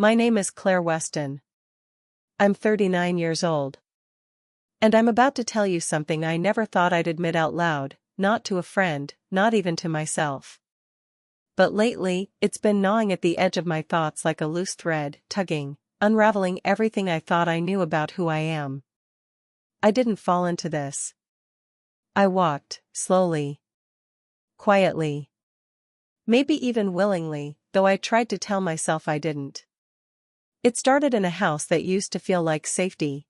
My name is Claire Weston. I'm 39 years old. And I'm about to tell you something I never thought I'd admit out loud, not to a friend, not even to myself. But lately, it's been gnawing at the edge of my thoughts like a loose thread, tugging, unraveling everything I thought I knew about who I am. I didn't fall into this. I walked, slowly. Quietly. Maybe even willingly, though I tried to tell myself I didn't. It started in a house that used to feel like safety.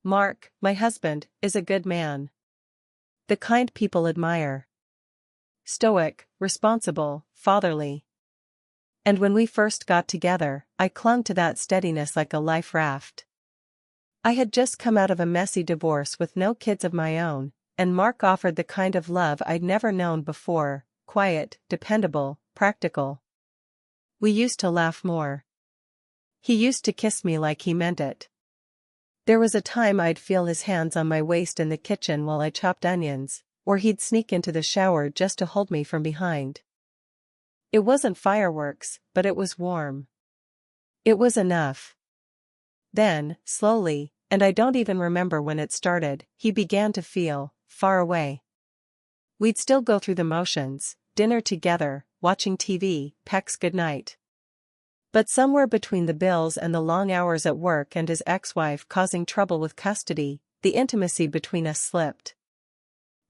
Mark, my husband, is a good man. The kind people admire. Stoic, responsible, fatherly. And when we first got together, I clung to that steadiness like a life raft. I had just come out of a messy divorce with no kids of my own, and Mark offered the kind of love I'd never known before, quiet, dependable, practical. We used to laugh more. He used to kiss me like he meant it. There was a time I'd feel his hands on my waist in the kitchen while I chopped onions, or he'd sneak into the shower just to hold me from behind. It wasn't fireworks, but it was warm. It was enough. Then, slowly, and I don't even remember when it started, he began to feel far away. We'd still go through the motions, dinner together, watching TV, pecs goodnight. But somewhere between the bills and the long hours at work and his ex-wife causing trouble with custody, the intimacy between us slipped.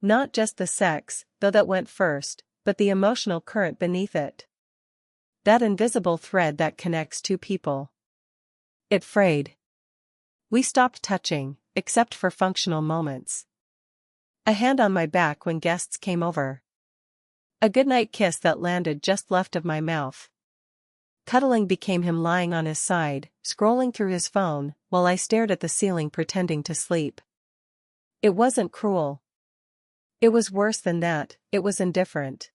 Not just the sex, though that went first, but the emotional current beneath it. That invisible thread that connects two people. It frayed. We stopped touching, except for functional moments. A hand on my back when guests came over. A goodnight kiss that landed just left of my mouth. Cuddling became him lying on his side, scrolling through his phone, while I stared at the ceiling pretending to sleep. It wasn't cruel. It was worse than that, it was indifferent.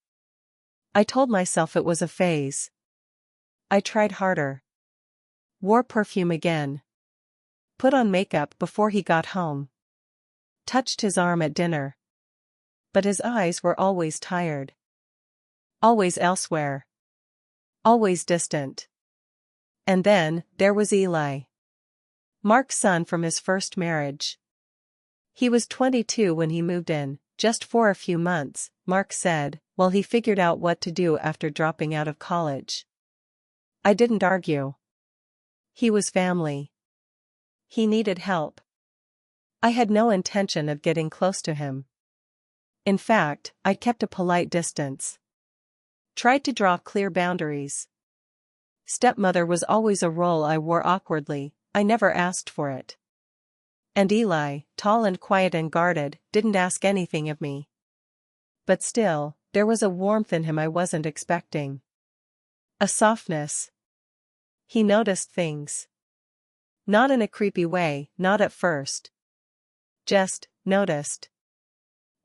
I told myself it was a phase. I tried harder. Wore perfume again. Put on makeup before he got home. Touched his arm at dinner. But his eyes were always tired. Always elsewhere. Always distant. And then, there was Eli. Mark's son from his first marriage. He was 22 when he moved in, just for a few months, Mark said, while he figured out what to do after dropping out of college. I didn't argue. He was family. He needed help. I had no intention of getting close to him. In fact, I kept a polite distance. Tried to draw clear boundaries. Stepmother was always a role I wore awkwardly, I never asked for it. And Eli, tall and quiet and guarded, didn't ask anything of me. But still, there was a warmth in him I wasn't expecting. A softness. He noticed things. Not in a creepy way, not at first. Just noticed.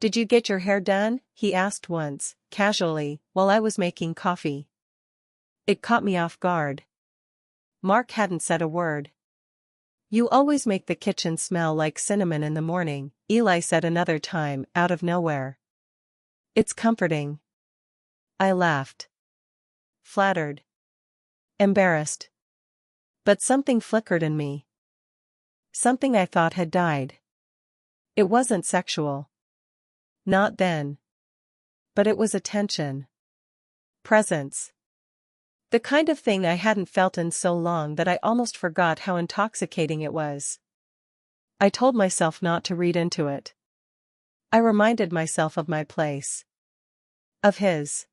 "Did you get your hair done?" he asked once, casually, while I was making coffee. It caught me off guard. Mark hadn't said a word. "You always make the kitchen smell like cinnamon in the morning," Eli said another time, out of nowhere. "It's comforting." I laughed. Flattered. Embarrassed. But something flickered in me. Something I thought had died. It wasn't sexual. Not then. But it was attention. Presence. The kind of thing I hadn't felt in so long that I almost forgot how intoxicating it was. I told myself not to read into it. I reminded myself of my place. Of his.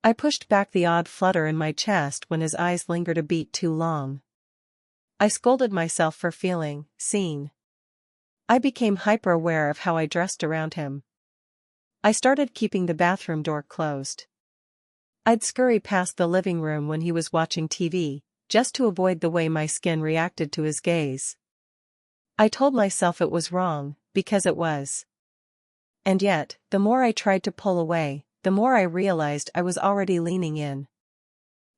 I pushed back the odd flutter in my chest when his eyes lingered a beat too long. I scolded myself for feeling seen. I became hyper-aware of how I dressed around him. I started keeping the bathroom door closed. I'd scurry past the living room when he was watching TV, just to avoid the way my skin reacted to his gaze. I told myself it was wrong, because it was. And yet, the more I tried to pull away, the more I realized I was already leaning in.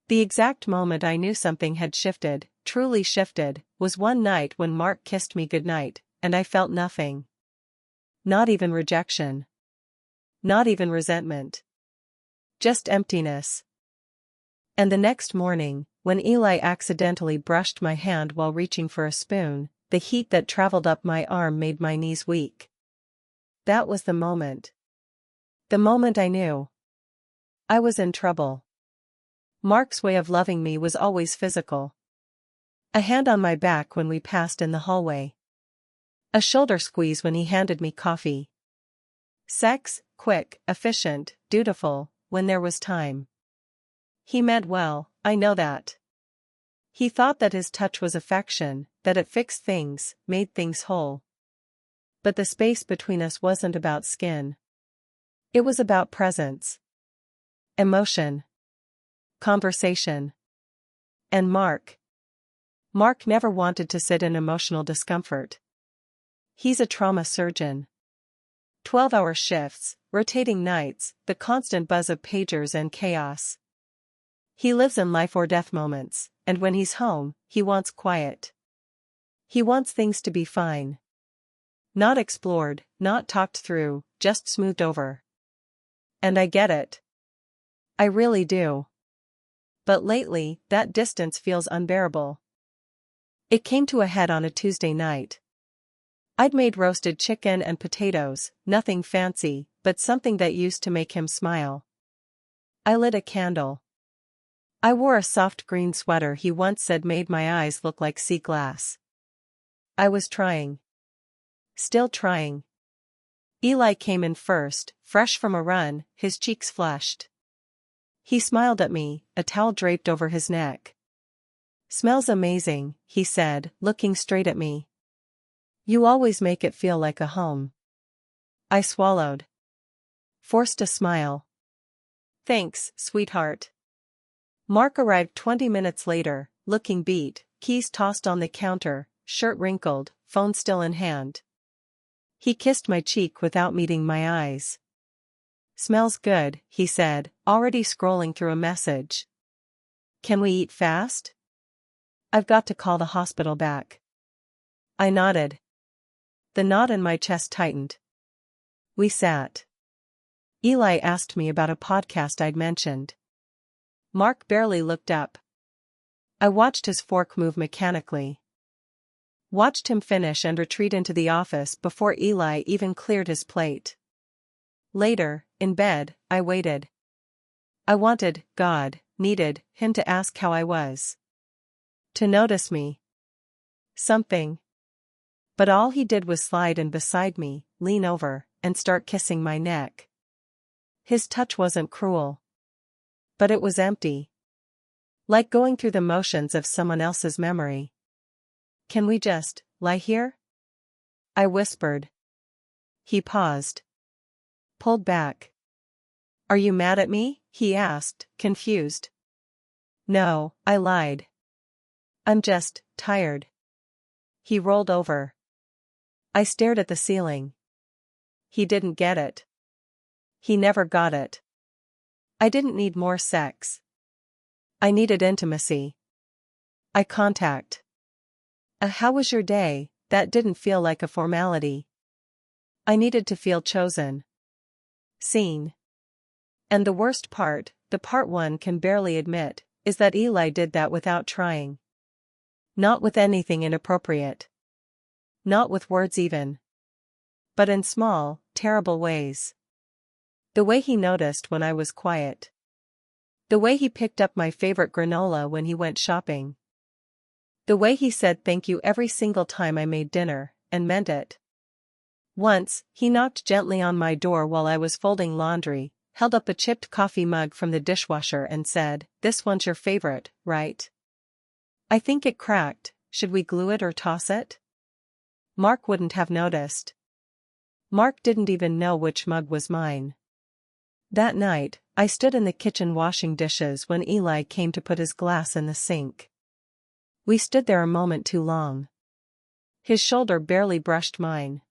The exact moment I knew something had shifted, truly shifted, was one night when Mark kissed me goodnight, and I felt nothing. Not even rejection. Not even resentment. Just emptiness. And the next morning, when Eli accidentally brushed my hand while reaching for a spoon, the heat that traveled up my arm made my knees weak. That was the moment. The moment I knew I was in trouble. Mark's way of loving me was always physical. A hand on my back when we passed in the hallway. A shoulder squeeze when he handed me coffee. Sex, quick, efficient, dutiful, when there was time. He meant well, I know that. He thought that his touch was affection, that it fixed things, made things whole. But the space between us wasn't about skin. It was about presence. Emotion. Conversation. And Mark. Mark never wanted to sit in emotional discomfort. He's a trauma surgeon. 12-hour shifts, rotating nights, the constant buzz of pagers and chaos. He lives in life-or-death moments, and when he's home, he wants quiet. He wants things to be fine. Not explored, not talked through, just smoothed over. And I get it. I really do. But lately, that distance feels unbearable. It came to a head on a Tuesday night. I'd made roasted chicken and potatoes, nothing fancy, but something that used to make him smile. I lit a candle. I wore a soft green sweater he once said made my eyes look like sea glass. I was trying. Still trying. Eli came in first, fresh from a run, his cheeks flushed. He smiled at me, a towel draped over his neck. "Smells amazing," he said, looking straight at me. "You always make it feel like a home." I swallowed. Forced a smile. "Thanks, sweetheart." Mark arrived 20 minutes later, looking beat, keys tossed on the counter, shirt wrinkled, phone still in hand. He kissed my cheek without meeting my eyes. "Smells good," he said, already scrolling through a message. "Can we eat fast? I've got to call the hospital back." I nodded. The knot in my chest tightened. We sat. Eli asked me about a podcast I'd mentioned. Mark barely looked up. I watched his fork move mechanically. Watched him finish and retreat into the office before Eli even cleared his plate. Later, in bed, I waited. I wanted, needed, him to ask how I was. To notice me. Something. But all he did was slide in beside me, lean over, and start kissing my neck. His touch wasn't cruel. But it was empty. Like going through the motions of someone else's memory. "Can we just lie here?" I whispered. He paused. Pulled back. "Are you mad at me?" he asked, confused. "No," I lied. "I'm just tired." He rolled over. I stared at the ceiling. He didn't get it. He never got it. I didn't need more sex. I needed intimacy. Eye contact. How was your day? That didn't feel like a formality. I needed to feel chosen. Seen. And the worst part, the part one can barely admit, is that Eli did that without trying. Not with anything inappropriate. Not with words even. But in small, terrible ways. The way he noticed when I was quiet. The way he picked up my favorite granola when he went shopping. The way he said thank you every single time I made dinner, and meant it. Once, he knocked gently on my door while I was folding laundry, held up a chipped coffee mug from the dishwasher and said, "This one's your favorite, right? I think it cracked, should we glue it or toss it?" Mark wouldn't have noticed. Mark didn't even know which mug was mine. That night, I stood in the kitchen washing dishes when Eli came to put his glass in the sink. We stood there a moment too long. His shoulder barely brushed mine.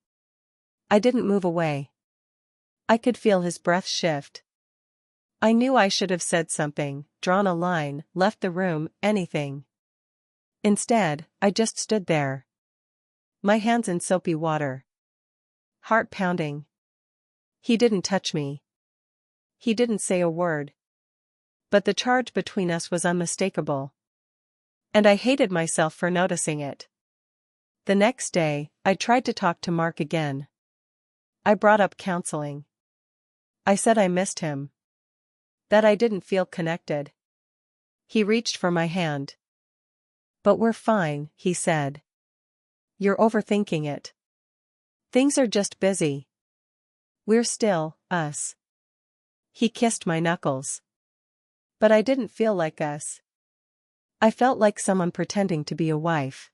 I didn't move away. I could feel his breath shift. I knew I should have said something, drawn a line, left the room, anything. Instead, I just stood there. My hands in soapy water. Heart pounding. He didn't touch me. He didn't say a word. But the charge between us was unmistakable. And I hated myself for noticing it. The next day, I tried to talk to Mark again. I brought up counseling. I said I missed him. That I didn't feel connected. He reached for my hand. But we're fine, he said. You're overthinking it. Things are just busy. We're still, us. He kissed my knuckles. But I didn't feel like us. I felt like someone pretending to be a wife.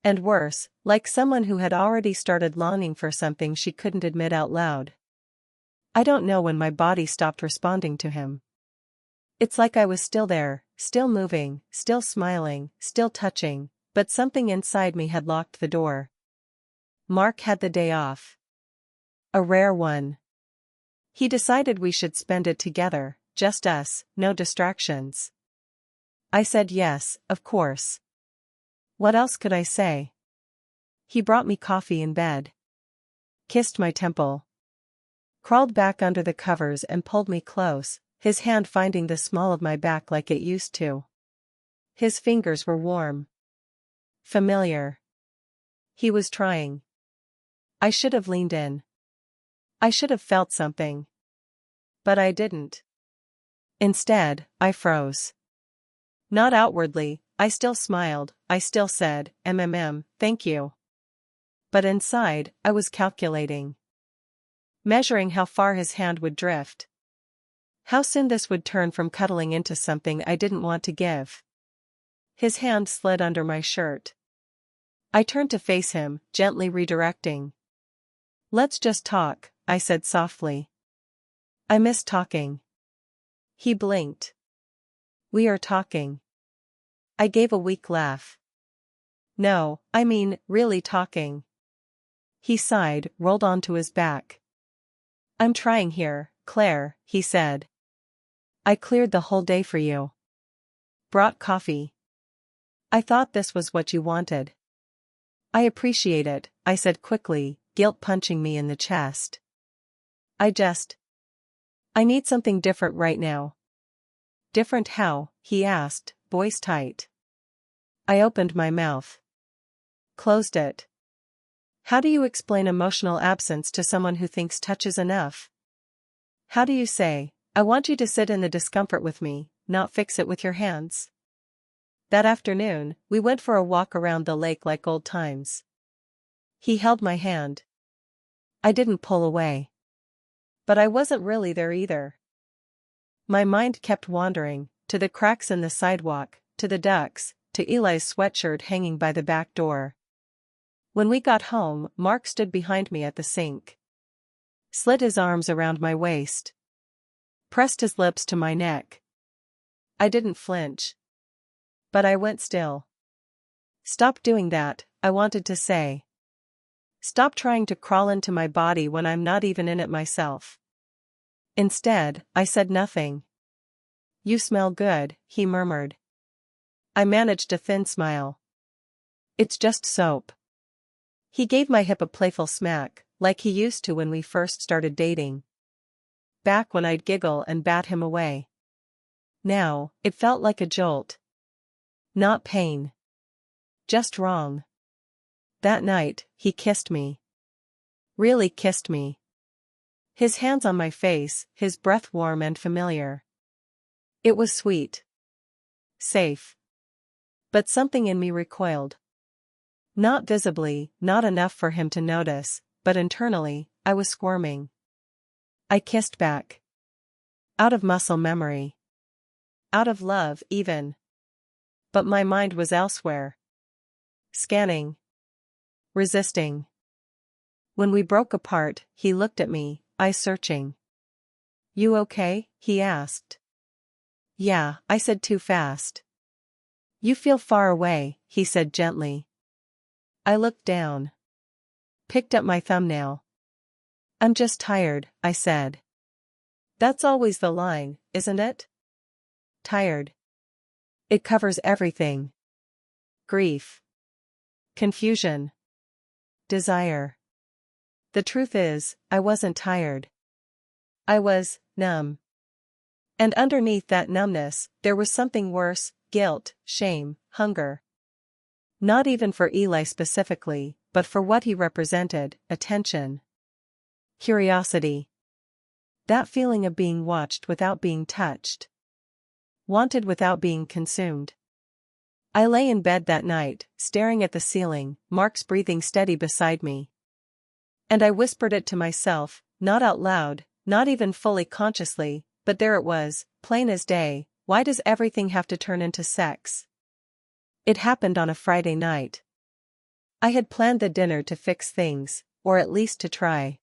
And worse, like someone who had already started longing for something she couldn't admit out loud. I don't know when my body stopped responding to him. It's like I was still there, still moving, still smiling, still touching, but something inside me had locked the door. Mark had the day off. A rare one. He decided we should spend it together, just us, no distractions. I said yes, of course. What else could I say? He brought me coffee in bed. Kissed my temple. Crawled back under the covers and pulled me close, his hand finding the small of my back like it used to. His fingers were warm. Familiar. He was trying. I should have leaned in. I should have felt something. But I didn't. Instead, I froze. Not outwardly, I still smiled, I still said, thank you. But inside, I was calculating. Measuring how far his hand would drift. How soon this would turn from cuddling into something I didn't want to give. His hand slid under my shirt. I turned to face him, gently redirecting. Let's just talk, I said softly. I miss talking. He blinked. We are talking. I gave a weak laugh. No, I mean, really talking. He sighed, rolled onto his back. I'm trying here, Claire, he said. I cleared the whole day for you. Brought coffee. I thought this was what you wanted. I appreciate it, I said quickly, guilt punching me in the chest. I need something different right now. Different how? He asked, voice tight. I opened my mouth. Closed it. How do you explain emotional absence to someone who thinks touch is enough? How do you say, I want you to sit in the discomfort with me, not fix it with your hands? That afternoon, we went for a walk around the lake like old times. He held my hand. I didn't pull away. But I wasn't really there either. My mind kept wandering, to the cracks in the sidewalk, to the ducks, to Eli's sweatshirt hanging by the back door. When we got home, Mark stood behind me at the sink. Slid his arms around my waist. Pressed his lips to my neck. I didn't flinch. But I went still. Stop doing that, I wanted to say. Stop trying to crawl into my body when I'm not even in it myself. Instead, I said nothing. You smell good, he murmured. I managed a thin smile. It's just soap. He gave my hip a playful smack, like he used to when we first started dating. Back when I'd giggle and bat him away. Now, it felt like a jolt. Not pain. Just wrong. That night, he kissed me. Really kissed me. His hands on my face, his breath warm and familiar. It was sweet. Safe. But something in me recoiled. Not visibly, not enough for him to notice, but internally, I was squirming. I kissed back. Out of muscle memory. Out of love, even. But my mind was elsewhere. Scanning. Resisting. When we broke apart, he looked at me, eyes searching. You okay? He asked. Yeah, I said too fast. You feel far away, he said gently. I looked down. Picked up my thumbnail. I'm just tired, I said. That's always the line, isn't it? Tired. It covers everything. Grief. Confusion. Desire. The truth is, I wasn't tired. I was numb. And underneath that numbness, there was something worse, guilt, shame, hunger. Not even for Eli specifically, but for what he represented: attention, curiosity. That feeling of being watched without being touched. Wanted without being consumed. I lay in bed that night, staring at the ceiling, Mark's breathing steady beside me. And I whispered it to myself, not out loud, not even fully consciously, but there it was, plain as day: why does everything have to turn into sex? It happened on a Friday night. I had planned the dinner to fix things, or at least to try.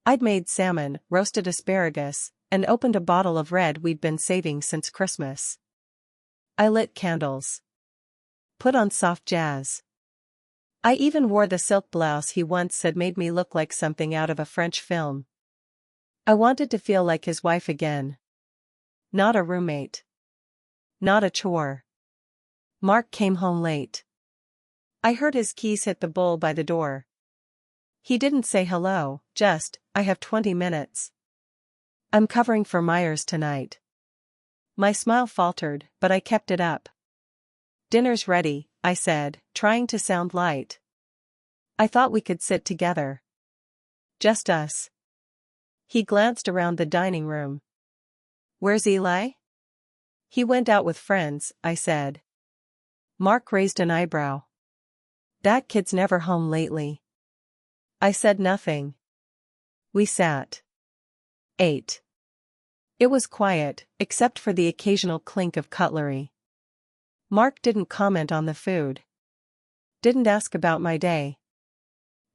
I'd made salmon, roasted asparagus, and opened a bottle of red we'd been saving since Christmas. I lit candles. Put on soft jazz. I even wore the silk blouse he once said made me look like something out of a French film. I wanted to feel like his wife again. Not a roommate. Not a chore. Mark came home late. I heard his keys hit the bowl by the door. He didn't say hello, just, "I have 20 minutes. I'm covering for Myers tonight." My smile faltered, but I kept it up. "Dinner's ready," I said, trying to sound light. "I thought we could sit together. Just us." He glanced around the dining room. "Where's Eli?" "He went out with friends," I said. Mark raised an eyebrow. "That kid's never home lately." I said nothing. We sat. Ate. It was quiet, except for the occasional clink of cutlery. Mark didn't comment on the food. Didn't ask about my day.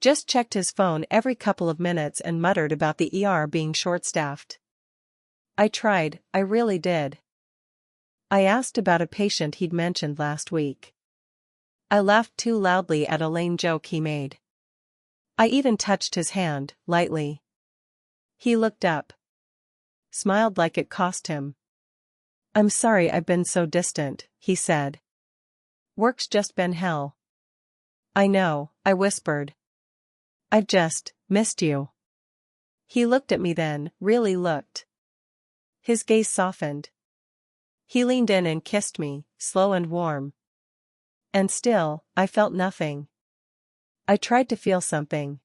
Just checked his phone every couple of minutes and muttered about the ER being short-staffed. I tried, I really did. I asked about a patient he'd mentioned last week. I laughed too loudly at a lame joke he made. I even touched his hand, lightly. He looked up. Smiled like it cost him. "I'm sorry I've been so distant," he said. "Work's just been hell." "I know," I whispered. "I've just missed you." He looked at me then, really looked. His gaze softened. He leaned in and kissed me, slow and warm. And still, I felt nothing. I tried to feel something.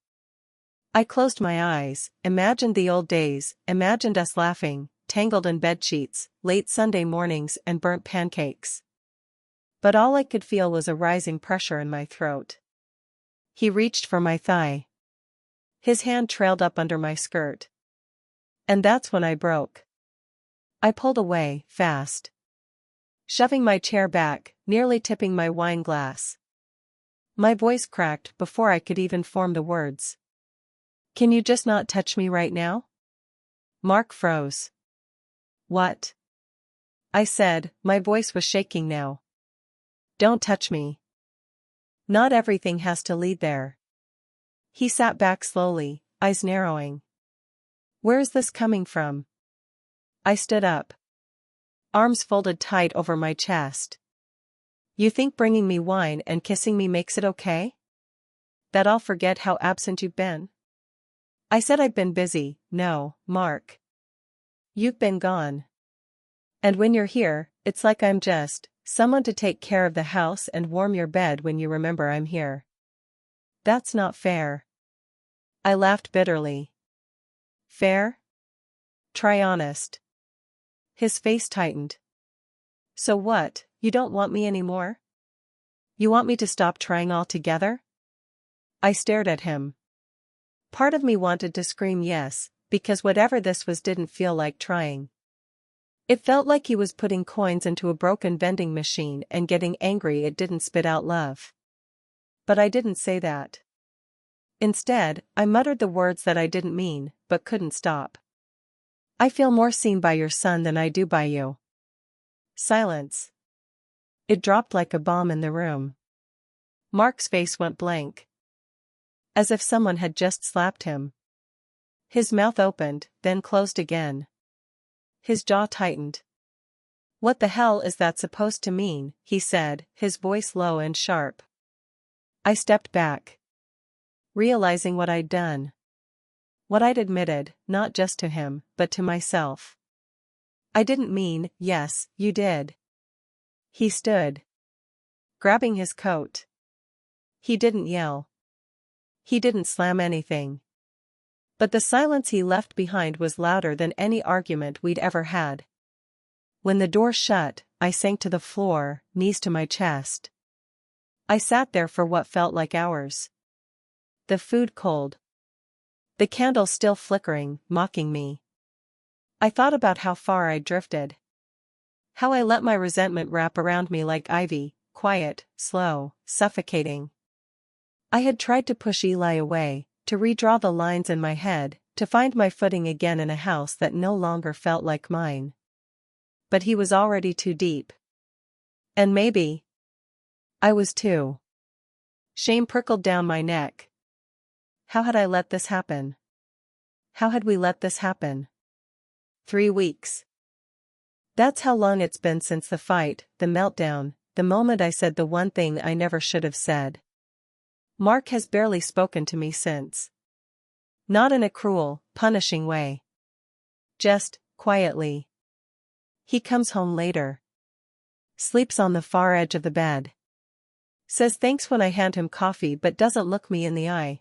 I closed my eyes, imagined the old days, imagined us laughing, tangled in bedsheets, late Sunday mornings and burnt pancakes. But all I could feel was a rising pressure in my throat. He reached for my thigh. His hand trailed up under my skirt. And that's when I broke. I pulled away, fast. Shoving my chair back, nearly tipping my wine glass. My voice cracked before I could even form the words. "Can you just not touch me right now?" Mark froze. "What?" I said, my voice was shaking now. "Don't touch me. Not everything has to lead there." He sat back slowly, eyes narrowing. "Where is this coming from?" I stood up. Arms folded tight over my chest. "You think bringing me wine and kissing me makes it okay? That I'll forget how absent you've been?" I said I've been busy. "No, Mark. You've been gone. And when you're here, it's like I'm just someone to take care of the house and warm your bed when you remember I'm here. That's not fair." I laughed bitterly. "Fair? Try honest." His face tightened. "So what, you don't want me anymore? You want me to stop trying altogether?" I stared at him. Part of me wanted to scream yes, because whatever this was didn't feel like trying. It felt like he was putting coins into a broken vending machine and getting angry it didn't spit out love. But I didn't say that. Instead, I muttered the words that I didn't mean, but couldn't stop. "I feel more seen by your son than I do by you." Silence. It dropped like a bomb in the room. Mark's face went blank. As if someone had just slapped him. His mouth opened, then closed again. His jaw tightened. "What the hell is that supposed to mean?" he said, his voice low and sharp. I stepped back. Realizing what I'd done. What I'd admitted, not just to him, but to myself. "I didn't mean, yes, you did. He stood, grabbing his coat. He didn't yell. He didn't slam anything. But the silence he left behind was louder than any argument we'd ever had. When the door shut, I sank to the floor, knees to my chest. I sat there for what felt like hours. The food cold. The candle still flickering, mocking me. I thought about how far I'd drifted. How I let my resentment wrap around me like ivy, quiet, slow, suffocating. I had tried to push Eli away, to redraw the lines in my head, to find my footing again in a house that no longer felt like mine. But he was already too deep. And maybe I was too. Shame prickled down my neck. How had I let this happen? How had we let this happen? 3 weeks. That's how long it's been since the fight, the meltdown, the moment I said the one thing I never should have said. Mark has barely spoken to me since. Not in a cruel, punishing way. Just, quietly. He comes home later. Sleeps on the far edge of the bed. Says thanks when I hand him coffee but doesn't look me in the eye.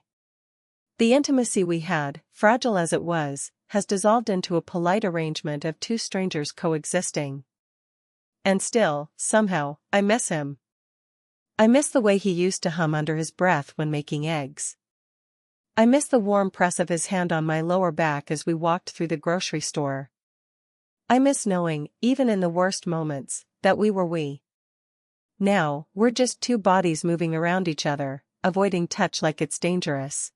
The intimacy we had, fragile as it was, has dissolved into a polite arrangement of two strangers coexisting. And still, somehow, I miss him. I miss the way he used to hum under his breath when making eggs. I miss the warm press of his hand on my lower back as we walked through the grocery store. I miss knowing, even in the worst moments, that we were we. Now, we're just two bodies moving around each other, avoiding touch like it's dangerous.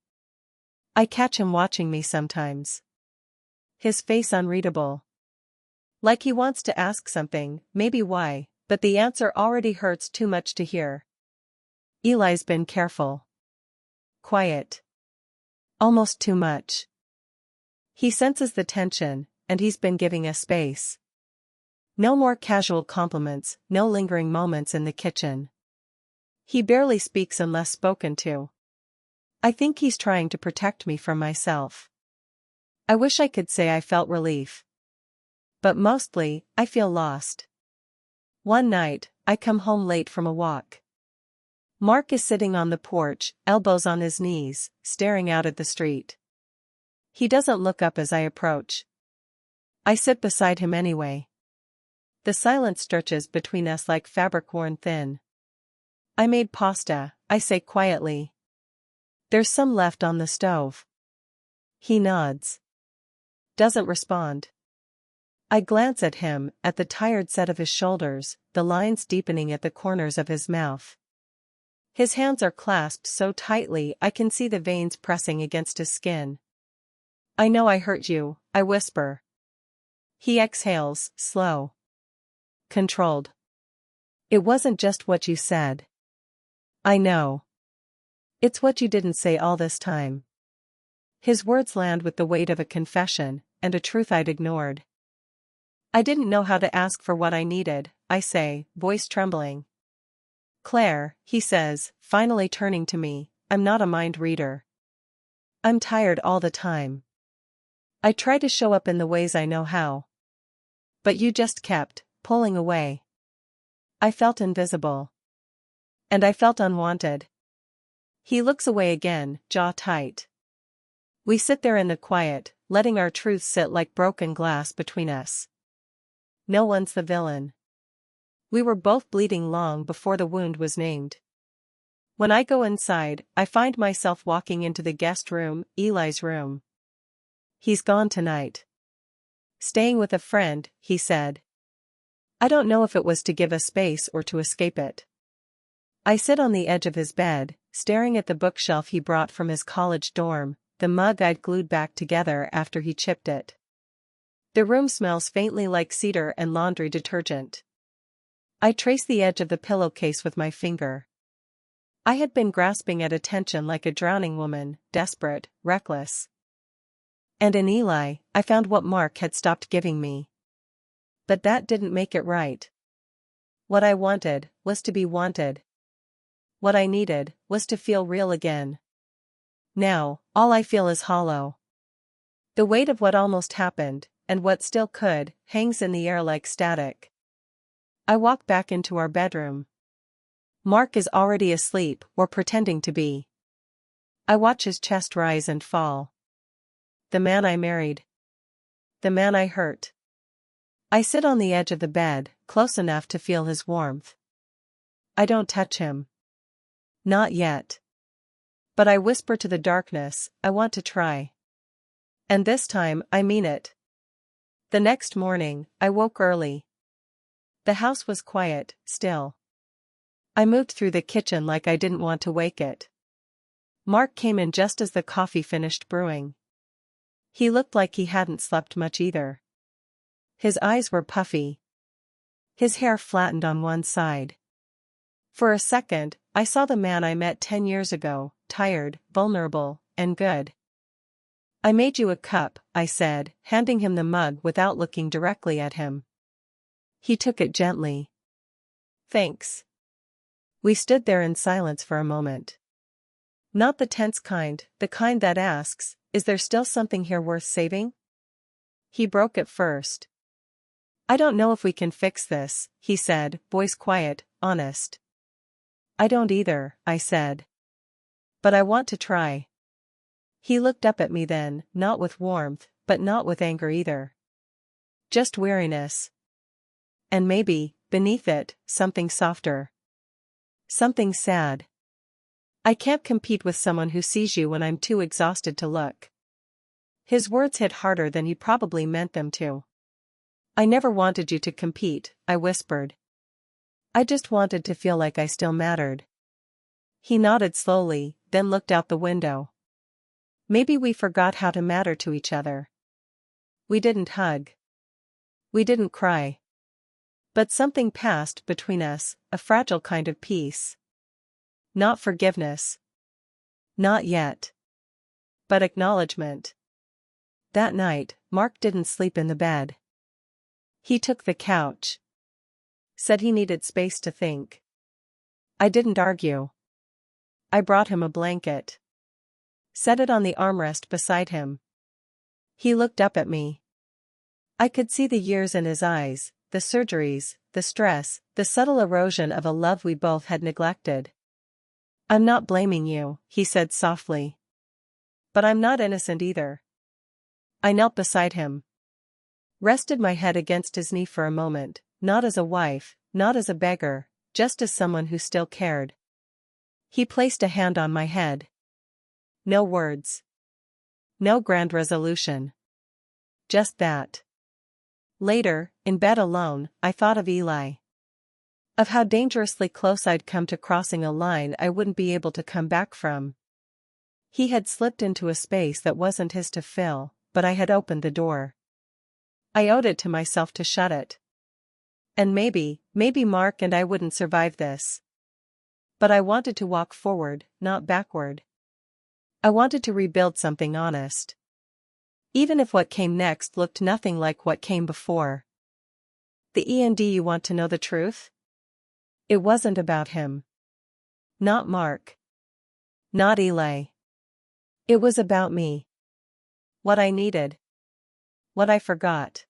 I catch him watching me sometimes. His face unreadable. Like he wants to ask something, maybe why, but the answer already hurts too much to hear. Eli's been careful. Quiet. Almost too much. He senses the tension, and he's been giving us space. No more casual compliments, no lingering moments in the kitchen. He barely speaks unless spoken to. I think he's trying to protect me from myself. I wish I could say I felt relief. But mostly, I feel lost. One night, I come home late from a walk. Mark is sitting on the porch, elbows on his knees, staring out at the street. He doesn't look up as I approach. I sit beside him anyway. The silence stretches between us like fabric worn thin. I made pasta, I say quietly. There's some left on the stove. He nods. Doesn't respond. I glance at him, at the tired set of his shoulders, the lines deepening at the corners of his mouth. His hands are clasped so tightly I can see the veins pressing against his skin. I know I hurt you, I whisper. He exhales, slow. Controlled. It wasn't just what you said. I know. It's what you didn't say all this time. His words land with the weight of a confession, and a truth I'd ignored. I didn't know how to ask for what I needed, I say, voice trembling. Claire, he says, finally turning to me, I'm not a mind reader. I'm tired all the time. I try to show up in the ways I know how. But you just kept pulling away. I felt invisible. And I felt unwanted. He looks away again, jaw tight. We sit there in the quiet, letting our truths sit like broken glass between us. No one's the villain. We were both bleeding long before the wound was named. When I go inside, I find myself walking into the guest room, Eli's room. He's gone tonight. Staying with a friend, he said. I don't know if it was to give us space or to escape it. I sit on the edge of his bed, staring at the bookshelf he brought from his college dorm, the mug I'd glued back together after he chipped it. The room smells faintly like cedar and laundry detergent. I trace the edge of the pillowcase with my finger. I had been grasping at attention like a drowning woman, desperate, reckless. And in Eli, I found what Mark had stopped giving me. But that didn't make it right. What I wanted was to be wanted. What I needed was to feel real again. Now, all I feel is hollow. The weight of what almost happened, and what still could, hangs in the air like static. I walk back into our bedroom. Mark is already asleep, or pretending to be. I watch his chest rise and fall. The man I married. The man I hurt. I sit on the edge of the bed, close enough to feel his warmth. I don't touch him. Not yet. But I whisper to the darkness, I want to try. And this time, I mean it. The next morning, I woke early. The house was quiet, still. I moved through the kitchen like I didn't want to wake it. Mark came in just as the coffee finished brewing. He looked like he hadn't slept much either. His eyes were puffy. His hair flattened on one side. For a second, I saw the man I met 10 years ago, tired, vulnerable, and good. I made you a cup, I said, handing him the mug without looking directly at him. He took it gently. Thanks. We stood there in silence for a moment. Not the tense kind, the kind that asks, is there still something here worth saving? He broke it first. I don't know if we can fix this, he said, voice quiet, honest. I don't either, I said. But I want to try. He looked up at me then, not with warmth, but not with anger either. Just weariness. And maybe, beneath it, something softer. Something sad. I can't compete with someone who sees you when I'm too exhausted to look. His words hit harder than he probably meant them to. I never wanted you to compete, I whispered. I just wanted to feel like I still mattered. He nodded slowly, then looked out the window. Maybe we forgot how to matter to each other. We didn't hug. We didn't cry. But something passed between us, a fragile kind of peace. Not forgiveness. Not yet. But acknowledgement. That night, Mark didn't sleep in the bed. He took the couch. Said he needed space to think. I didn't argue. I brought him a blanket. Set it on the armrest beside him. He looked up at me. I could see the years in his eyes, the surgeries, the stress, the subtle erosion of a love we both had neglected. I'm not blaming you, he said softly. But I'm not innocent either. I knelt beside him. Rested my head against his knee for a moment, not as a wife, not as a beggar, just as someone who still cared. He placed a hand on my head. No words. No grand resolution. Just that. Later, in bed alone, I thought of Eli. Of how dangerously close I'd come to crossing a line I wouldn't be able to come back from. He had slipped into a space that wasn't his to fill, but I had opened the door. I owed it to myself to shut it. And maybe Mark and I wouldn't survive this. But I wanted to walk forward, not backward. I wanted to rebuild something honest. Even if what came next looked nothing like what came before. The end, you want to know the truth? It wasn't about him. Not Mark. Not Eli. It was about me. What I needed. What I forgot.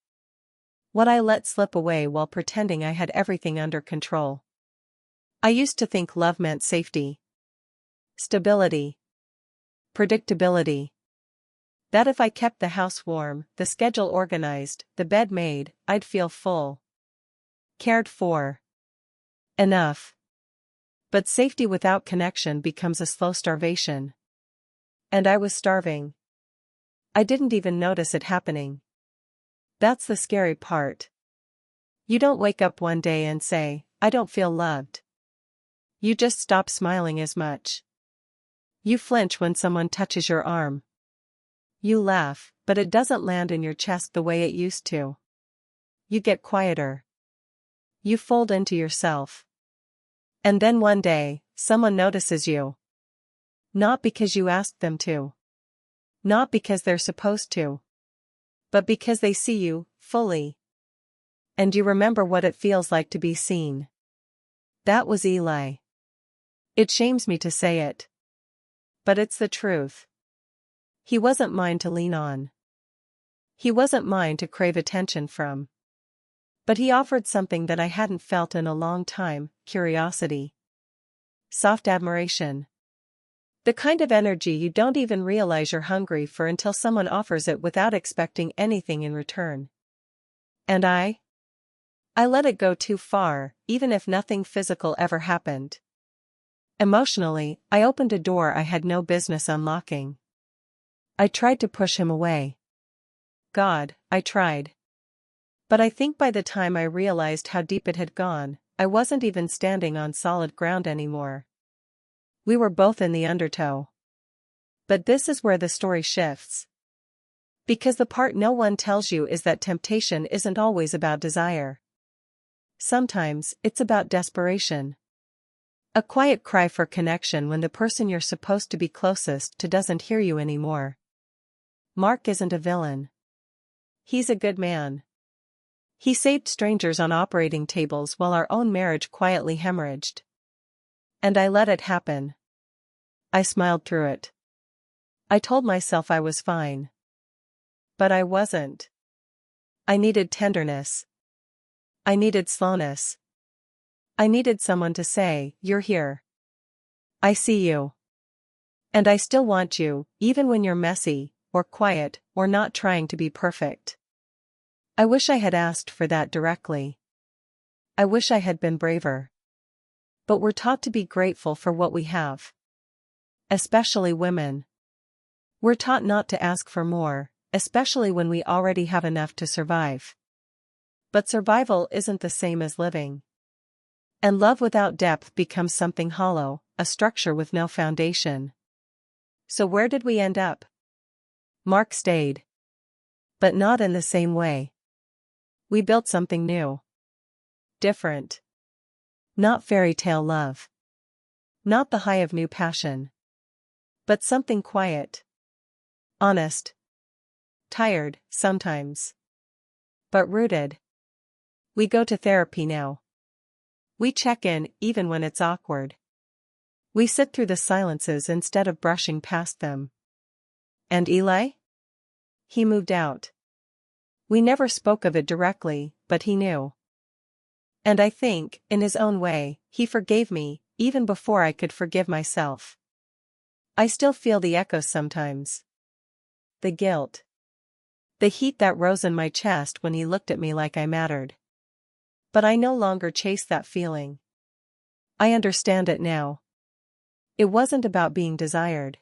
What I let slip away while pretending I had everything under control. I used to think love meant safety. Stability. Predictability. That if I kept the house warm, the schedule organized, the bed made, I'd feel full. Cared for. Enough. But safety without connection becomes a slow starvation. And I was starving. I didn't even notice it happening. That's the scary part. You don't wake up one day and say, I don't feel loved. You just stop smiling as much. You flinch when someone touches your arm. You laugh, but it doesn't land in your chest the way it used to. You get quieter. You fold into yourself. And then one day, someone notices you. Not because you asked them to. Not because they're supposed to. But because they see you, fully. And you remember what it feels like to be seen. That was Eli. It shames me to say it. But it's the truth. He wasn't mine to lean on. He wasn't mine to crave attention from. But he offered something that I hadn't felt in a long time: curiosity. Soft admiration. The kind of energy you don't even realize you're hungry for until someone offers it without expecting anything in return. And I let it go too far, even if nothing physical ever happened. Emotionally, I opened a door I had no business unlocking. I tried to push him away. God, I tried. But I think by the time I realized how deep it had gone, I wasn't even standing on solid ground anymore. We were both in the undertow. But this is where the story shifts. Because the part no one tells you is that temptation isn't always about desire. Sometimes, it's about desperation. A quiet cry for connection when the person you're supposed to be closest to doesn't hear you anymore. Mark isn't a villain. He's a good man. He saved strangers on operating tables while our own marriage quietly hemorrhaged. And I let it happen. I smiled through it. I told myself I was fine. But I wasn't. I needed tenderness. I needed slowness. I needed someone to say, "You're here. I see you. And I still want you, even when you're messy, or quiet, or not trying to be perfect." I wish I had asked for that directly. I wish I had been braver. But we're taught to be grateful for what we have. Especially women. We're taught not to ask for more, especially when we already have enough to survive. But survival isn't the same as living. And love without depth becomes something hollow, a structure with no foundation. So where did we end up? Mark stayed. But not in the same way. We built something new. Different. Not fairy tale love. Not the high of new passion. But something quiet. Honest. Tired, sometimes. But rooted. We go to therapy now. We check in, even when it's awkward. We sit through the silences instead of brushing past them. And Eli? He moved out. We never spoke of it directly, but he knew. And I think, in his own way, he forgave me, even before I could forgive myself. I still feel the echoes sometimes. The guilt. The heat that rose in my chest when he looked at me like I mattered. But I no longer chase that feeling. I understand it now. It wasn't about being desired.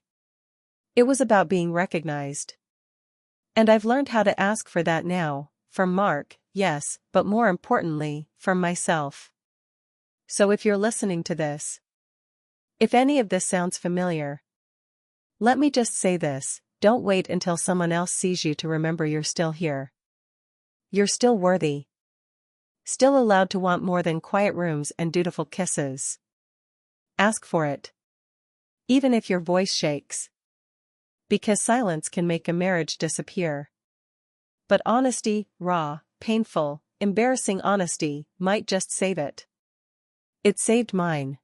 It was about being recognized. And I've learned how to ask for that now, from Mark, yes, but more importantly, from myself. So if you're listening to this, if any of this sounds familiar, let me just say this: don't wait until someone else sees you to remember you're still here. You're still worthy. Still allowed to want more than quiet rooms and dutiful kisses. Ask for it. Even if your voice shakes. Because silence can make a marriage disappear. But honesty, raw, painful, embarrassing honesty, might just save it. It saved mine.